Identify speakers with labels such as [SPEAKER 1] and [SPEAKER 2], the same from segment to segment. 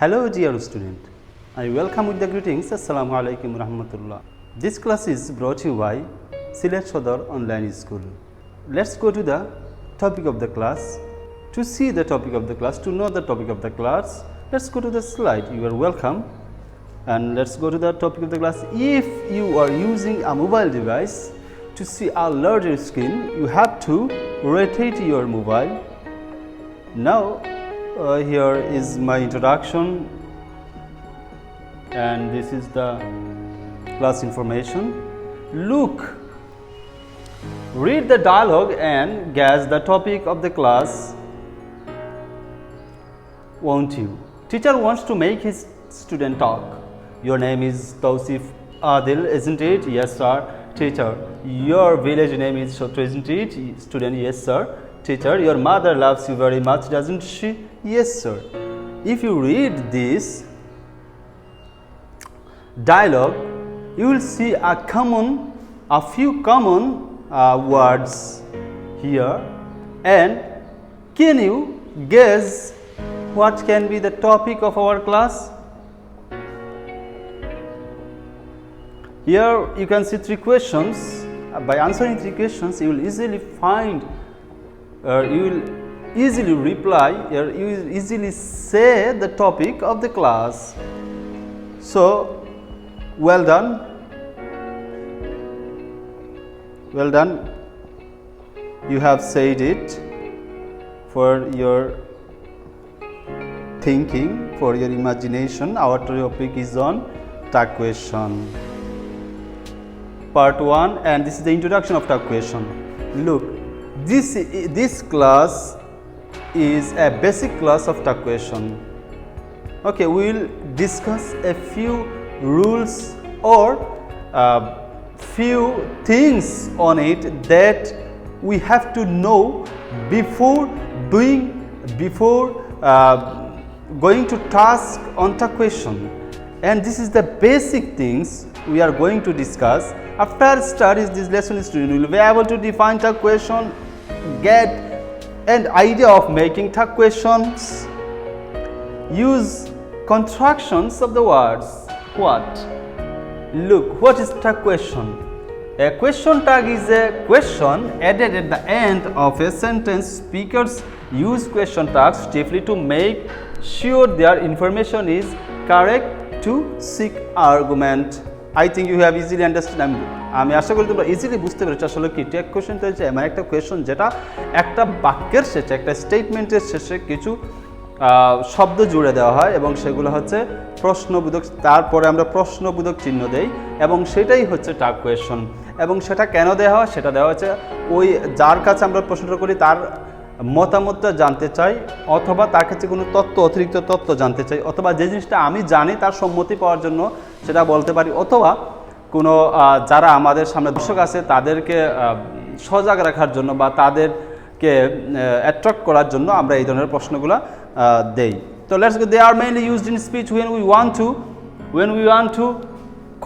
[SPEAKER 1] Hello dear student, I welcome with the greetings. Assalamu alaikum rahmatullah. This class is brought to you by Silat Sodar Online School. Let's go to the topic of the class. To see the topic of the class, to know the topic of the class, let's go to the slide. You are welcome. And let's go to the topic of the class. If you are using a mobile device to see a larger screen, you have to rotate your mobile. Now here is my introduction, and this is the class information. Look, read the dialogue and guess the topic of the class, won't you? Teacher wants to make his student talk. Your name is Tausif Adil, isn't it? Yes sir. Teacher, your village name is Shotro, isn't it? Student, yes sir. Teacher, your mother loves you very much, doesn't she? Yes sir. If you read this dialogue, you will see a few common words here, and can you guess what can be the topic of our class? Here you can see three questions. By answering three questions, you will easily find, you will easily reply, you will easily say the topic of the class. So, well done. Well done. You have said it for your thinking, for your imagination. Our topic is on tag question. Part 1, and this is the introduction of tag question. Look, this class is a basic class of tag question. Okay, we will discuss a few rules or few things on it that we have to know before going to task on tag question. And this is the basic things we are going to discuss. After studies this lesson, student will be able to define tag question, get an idea of making tag questions, use contractions of the words. What? Look, what is tag question? A question tag is a question added at the end of a sentence. Speakers use question tags chiefly to make sure their information is correct to seek argument. I think you have easily understood. আমি আশা করি তোমরা easily বুঝতে পেরেছো আসলে কি tag কোশ্চেনটা হচ্ছে এমন একটা কোশ্চেন যেটা একটা বাক্যের শেষে, একটা স্টেটমেন্টের শেষে কিছু শব্দ জুড়ে দেওয়া হয় এবং সেগুলো হচ্ছে প্রশ্নবোধক, তারপরে আমরা প্রশ্নবোধক চিহ্ন দেই এবং সেটাই হচ্ছে ট্যাগ কোয়েশ্চন। এবং সেটা কেন দেওয়া হয়? সেটা দেওয়া হচ্ছে ওই যার কাছে আমরা প্রশ্নটা করি তার মতামতটা জানতে চাই, অথবা তার কাছে কোনো অতিরিক্ত তথ্য জানতে চাই, অথবা যে জিনিসটা আমি জানি তার সম্মতি পাওয়ার জন্য সেটা বলতে পারি, অথবা কোনো যারা আমাদের সামনে দর্শক আছে তাদেরকে সজাগ রাখার জন্য বা তাদেরকে অ্যাট্রাক্ট করার জন্য আমরা এই ধরনের প্রশ্নগুলো দেই। তো let's go, they are mainly used in speech when we want to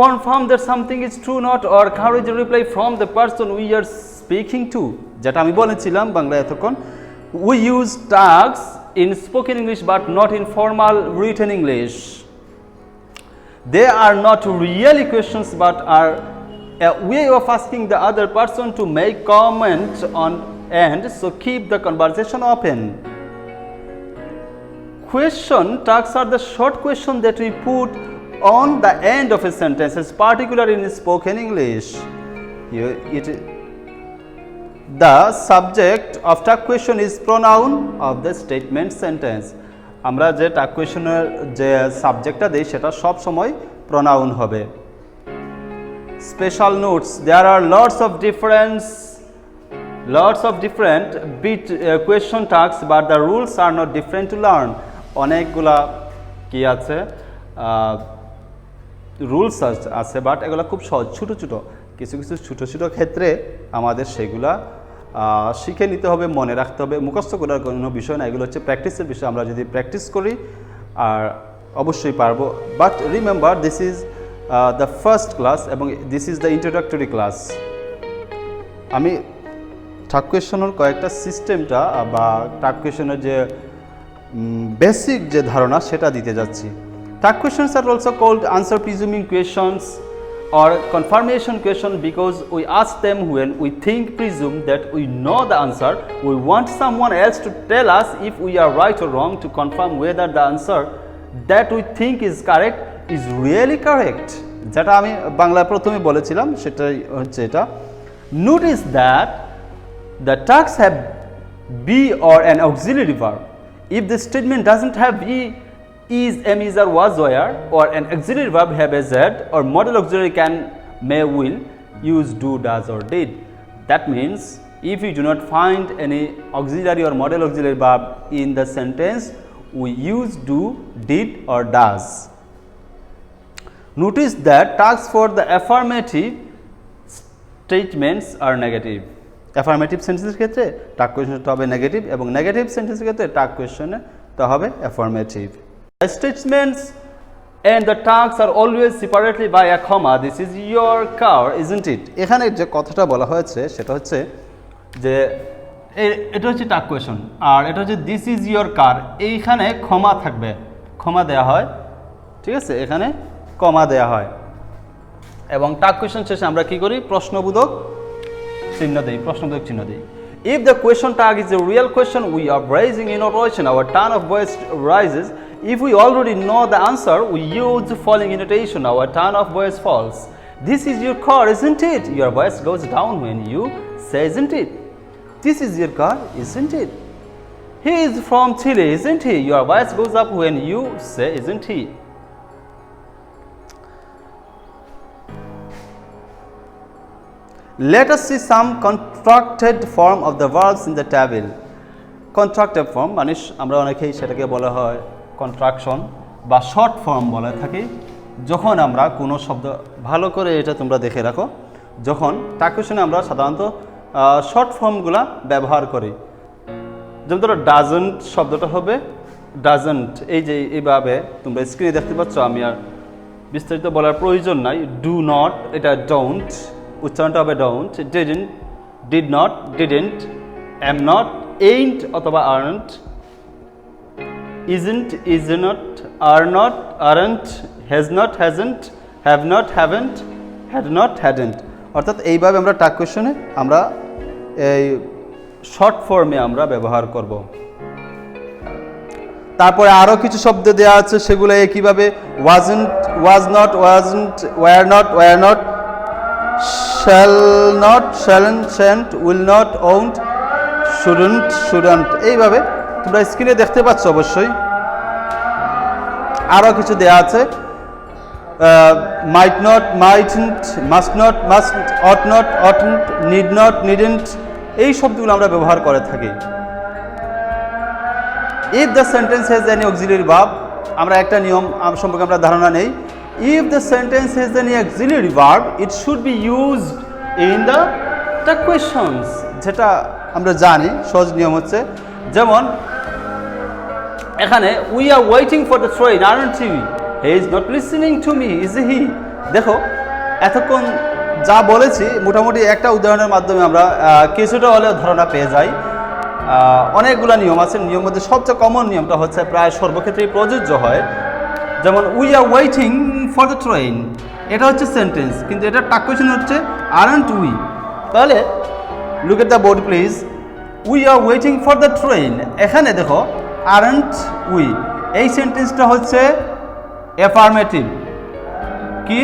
[SPEAKER 1] confirm that something is true not or encourage a reply from the person we are speaking to, যেটা আমি বলেছিলাম বাংলা এতক্ষণ। We use tags in spoken English but not in formal written English. They are not really questions but are a way of asking the other person to make comment on, and so keep the conversation open. Question tags are the short question that we put on the end of a sentence, particularly in spoken English. The subject of tag question is pronoun of the statement sentence. আমরা যে tag কোয়েশনের যে সাবজেক্টটা দেই সেটা সব সময় pronoun হবে। Special notes, there are lots of different question tags but the rules are not different to learn. অনেকগুলা কি আছে রুলস আছে, বাট এগুলো খুব সহজ, ছোটো ছোটো ক্ষেত্রে আমাদের সেগুলা শিখে নিতে হবে, মনে রাখতে হবে, মুখস্থ করার কোনো বিষয় না, এগুলো হচ্ছে প্র্যাকটিসের বিষয়। আমরা যদি প্র্যাকটিস করি আর অবশ্যই পারবো। But remember, this is the first class এবং this is the introductory class. আমি ট্যাগ কোয়েশনের কয়েকটা সিস্টেমটা বা ট্যাগ কোয়েশনের যে বেসিক যে ধারণা সেটা দিতে যাচ্ছি। Tag questions are also called answer presuming questions or confirmation question because we ask them when we think presume that we know the answer. We want someone else to tell us if we are right or wrong to confirm whether the answer that we think is correct is really correct. যেটা আমি বাংলা প্রথমে বলেছিলাম সেটাই হচ্ছে এটা। Notice that the tags have be or an auxiliary verb. If the statement doesn't have be, is, am, is, or was, were, or an auxiliary verb have a z, or model auxiliary can, may, will, use, do, does, or did. That means if we do not find any auxiliary or model auxiliary verb in the sentence, we use do, did, or does. Notice that tags for the affirmative statements are negative. Affirmative sentences ক্ষেত্রে tag question টা হবে negative এবং negative sentences ক্ষেত্রে tag question টা হবে affirmative. The statements and the tags are always separately by a comma. This is your car, isn't it? এখানে যে কথাটা বলা হয়েছে সেটা হচ্ছে যে এটা হচ্ছে টাগ কোয়েশন আর এটা হচ্ছে দিস ইজ ইয়োর কার, এইখানে ক্ষমা থাকবে, ক্ষমা দেয়া হয়, ঠিক আছে, এখানে কমা দেয়া হয় এবং টাগ কোয়েশন শেষে আমরা কি করি, প্রশ্নবোধক চিহ্ন দেই, প্রশ্নবোধক চিহ্ন দেই। If the question tag is a real question, we are raising intonation, our tone of voice rises. If we already know the answer, we use falling intonation, our tone of voice falls. This is your car, isn't it? Your voice goes down when you say, isn't it? This is your car, isn't it? He is from Chile, isn't he? Your voice goes up when you say, isn't he? Let us see some contracted form of the verbs in the table. Contracted form মানে আমরা অনেকেই সেটাকে বলা হয় contraction বা short form বলে থাকি। যখন আমরা কোনো শব্দ, ভালো করে এটা তোমরা দেখে রাখো, যখন টাগ কোয়েশনে আমরা সাধারণত শর্ট ফর্মগুলা ব্যবহার করি। যেমন ধরো ডাজন্ট শব্দটা হবে ডাজন্ট, এই যে এইভাবে তোমরা স্ক্রিনে দেখতে পাচ্ছ, আমি আর বিস্তারিত বলার প্রয়োজন নাই। ডু নট, এটা ডোন্ট, উচ্চারণটা হবে don't. Didn't, did not, didn't. Am not, ain't অথবা aren't. isn't, is not, are not, aren't, has not, hasn't, have not, haven't, had not, hadn't। অর্থাৎ এইভাবে আমরা টাগ কোয়েশনে আমরা এই শর্ট ফর্মে আমরা ব্যবহার করব। তারপরে আরও কিছু শব্দ দেওয়া আছে, সেগুলো একইভাবে wasn't, was not, wasn't, were not, were not, shall not, shalln't, shan't, will not, won't, shouldn't, shouldn't। এইভাবে তোমরা স্ক্রিনে দেখতে পাচ্ছ অবশ্যই। আরও কিছু দেয়া আছে, might not, mightn't, must not, must, ought not, oughtn't, need not, needn't, এই শব্দগুলো আমরা ব্যবহার করে থাকি। If the sentence has any auxiliary verb, আমরা একটা নিয়ম সম্পর্কে আমরা ধারণা নেই। If the sentence has any auxiliary verb, it should be used in the tag questions. যেটা আমরা জানি সহজ নিয়ম হচ্ছে, যেমন এখানে we are waiting for the train, aren't you? He is not listening to me, is he? দেখো এতক্ষণ যা বলেছি মোটামুটি একটা উদাহরণের মাধ্যমে আমরা কিছুটা হলেও ধারণা পেয়ে যাই। অনেকগুলো নিয়ম আছে, নিয়মের মধ্যে সবচেয়ে কমন নিয়মটা হচ্ছে প্রায় সর্বক্ষেত্রেই প্রযোজ্য হয়। যেমন we are waiting for the train, এটা হচ্ছে সেন্টেন্স, কিন্তু এটা টাগ কোয়েশন হচ্ছে আরন্ট উই। তাহলে look at the board please. We are waiting for the train, এখানে দেখো আরন্ট উই, এই সেন্টেন্সটা হচ্ছে অ্যাফার্মেটিভ। কি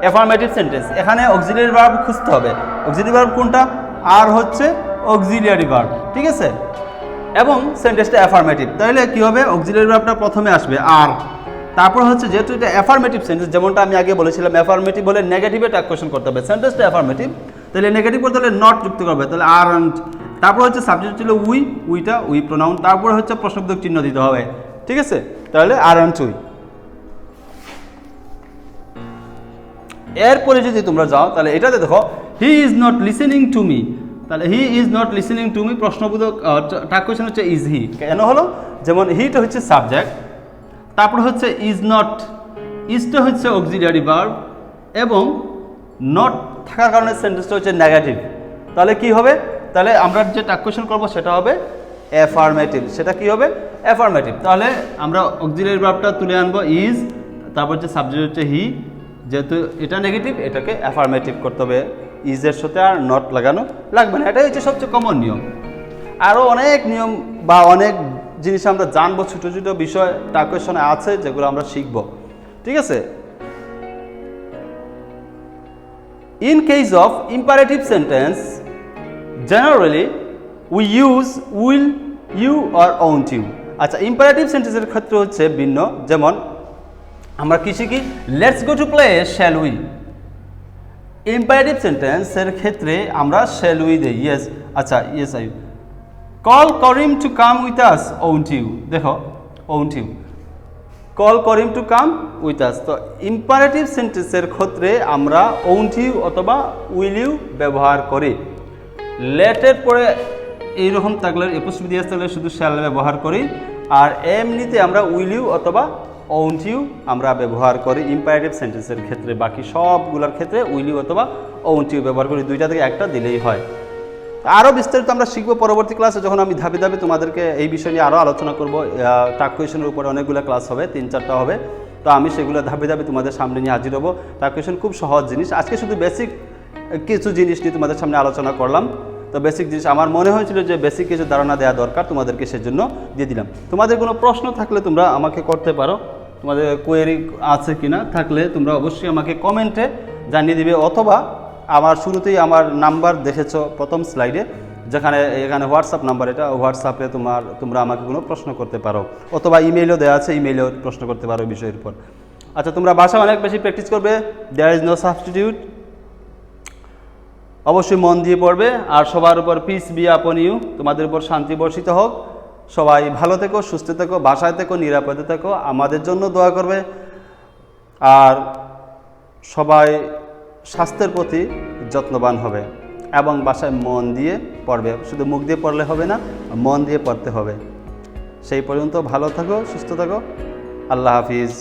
[SPEAKER 1] অ্যাফার্মেটিভ সেন্টেন্স? এখানে অক্সিলিয়ারি ভার্ব খুঁজতে হবে। অক্সিলিয়ারি ভার্ব কোনটা? আর হচ্ছে অক্সিলিয়ারি ভার্ব, ঠিক আছে, এবং সেন্টেন্সটা অ্যাফার্মেটিভ। তাহলে কি হবে? অক্সিলিয়ারি ভার্বটা প্রথমে আসবে আর, তারপর হচ্ছে যেহেতু এটা অ্যাফার্মেটিভ সেন্টেন্স, যেমনটা আমি আগে বলেছিলাম অ্যাফার্মেটিভ হলে নেগেটিভে টাগ কোয়েশন করতে হবে। সেন্টেন্সটা অ্যাফার্মেটিভ, তাহলে নেগেটিভ করতে হলে নট যুক্ত করবে, তাহলে আরন্ট। তারপর হচ্ছে সাবজেক্ট ছিল উই, উইটা উই প্রোনাউন, তারপরে হচ্ছে প্রশ্নবোধক চিহ্ন দিতে হবে, ঠিক আছে, তাহলে আরন্ট উই। এরপরে যদি তোমরা যাও তাহলে এটাতে দেখো he is not listening to me, তাহলে he is not listening to me প্রশ্নবোধক টাগ কোয়েশন হচ্ছে ইজ হি। কেন হলো? যেমন হিটা হচ্ছে সাবজেক্ট, তারপর হচ্ছে ইজ নট, ইজটা হচ্ছে অক্সিলিয়ারি ভার্ব এবং নট থাকার কারণে সেন্টেন্সটা হচ্ছে নেগেটিভ। তাহলে কি হবে? তাহলে আমরা যে টাগ কোয়েশন করবো সেটা হবে অ্যাফার্মেটিভ, সেটা কি হবে অ্যাফার্মেটিভ। তাহলে আমরা অক্সিলারি ভার্বটা তুলে আনবো ইজ, তারপর যে সাবজেক্ট হচ্ছে হি, যেহেতু এটা নেগেটিভ এটাকে অ্যাফার্মেটিভ করতে হবে, ইজের সাথে আর নট লাগানো লাগবে না। এটাই হচ্ছে সবচেয়ে কমন নিয়ম। আরও অনেক নিয়ম বা অনেক জিনিস আমরা জানবো, ছোটো ছোটো বিষয় টাগ কোয়েশনে আছে যেগুলো আমরা শিখব, ঠিক আছে। In case of imperative sentence, generally we use will, you or won't you। আচ্ছা, ইম্পারেটিভ সেন্টেন্সের ক্ষেত্রে হচ্ছে ভিন্ন। যেমন আমরা কি শিখি, let's go to play shall we. Imperative সেন্টেন্সের ক্ষেত্রে আমরা শ্যাল উই দেই, ইয়েস, আচ্ছা yes I. Call Karim to come with us, won't you। দেখো won't you, call Karim to come with us. তো ইম্পারেটিভ সেন্টেন্সের ক্ষেত্রে আমরা won't you অথবা উইল ইউ ব্যবহার করি। লেটের পরে এইরকম থাকলে এপোস্ট্রফি দিয়ে থাকলে শুধু শ্যাল ব্যবহার করি, আর এমনিতে আমরা উইল ইউ অথবা won't you আমরা ব্যবহার করি ইম্পারেটিভ সেন্টেন্সের ক্ষেত্রে। বাকি সবগুলোর ক্ষেত্রে উইল ইউ অথবা won't you ব্যবহার করি, দুইটা থেকে একটা দিলেই হয়। আরও বিস্তারিত আমরা শিখবো পরবর্তী ক্লাসে, যখন আমি ধাপে ধাপে তোমাদেরকে এই বিষয় নিয়ে আরও আলোচনা করব। টাগ কোয়েশনের উপরে অনেকগুলো ক্লাস হবে, 3-4টা হবে, তো আমি সেগুলো ধাপে ধাপে তোমাদের সামনে নিয়ে হাজির হবো। টাগ কোয়েশন খুব সহজ জিনিস, আজকে শুধু বেসিক কিছু জিনিস নিয়ে তোমাদের সামনে আলোচনা করলাম। তো বেসিক জিনিস আমার মনে হয়েছিল যে বেসিক কিছু ধারণা দেওয়া দরকার, তোমাদেরকে সেজন্য দিয়ে দিলাম। তোমাদের কোনো প্রশ্ন থাকলে তোমরা আমাকে করতে পারো, তোমাদের কোয়েরি আছে কিনা থাকলে তোমরা অবশ্যই আমাকে কমেন্টে জানিয়ে দিবে, অথবা আমার শুরুতেই আমার নাম্বার দেখেছো প্রথম স্লাইডে, যেখানে এখানে হোয়াটসঅ্যাপ নাম্বার, এটা হোয়াটসঅ্যাপে তোমরা আমাকে কোনো প্রশ্ন করতে পারো, অথবা ইমেইলও দেওয়া আছে, ইমেইলেও প্রশ্ন করতে পারো বিষয়ের উপর। আচ্ছা, তোমরা ভাষা অনেক বেশি প্র্যাকটিস করবে, দেয়ার ইজ নো সাবস্টিটিউট, অবশ্যই মন দিয়ে পড়বে। আর সবার উপর পিস বি আপন ইউ, তোমাদের উপর শান্তি বর্ষিত হোক। সবাই ভালো থেকো, সুস্থ থেকো, বাসায় থেকো, নিরাপদে থেকো, আমাদের জন্য দোয়া করবে। আর সবাই স্বাস্থ্যের প্রতি যত্নবান হবে এবং বাসায় মন দিয়ে পড়বে, শুধু মুখ দিয়ে পড়লে হবে না, মন দিয়ে পড়তে হবে। সেই পর্যন্ত ভালো থাকো, সুস্থ থাকো, আল্লাহ হাফিজ।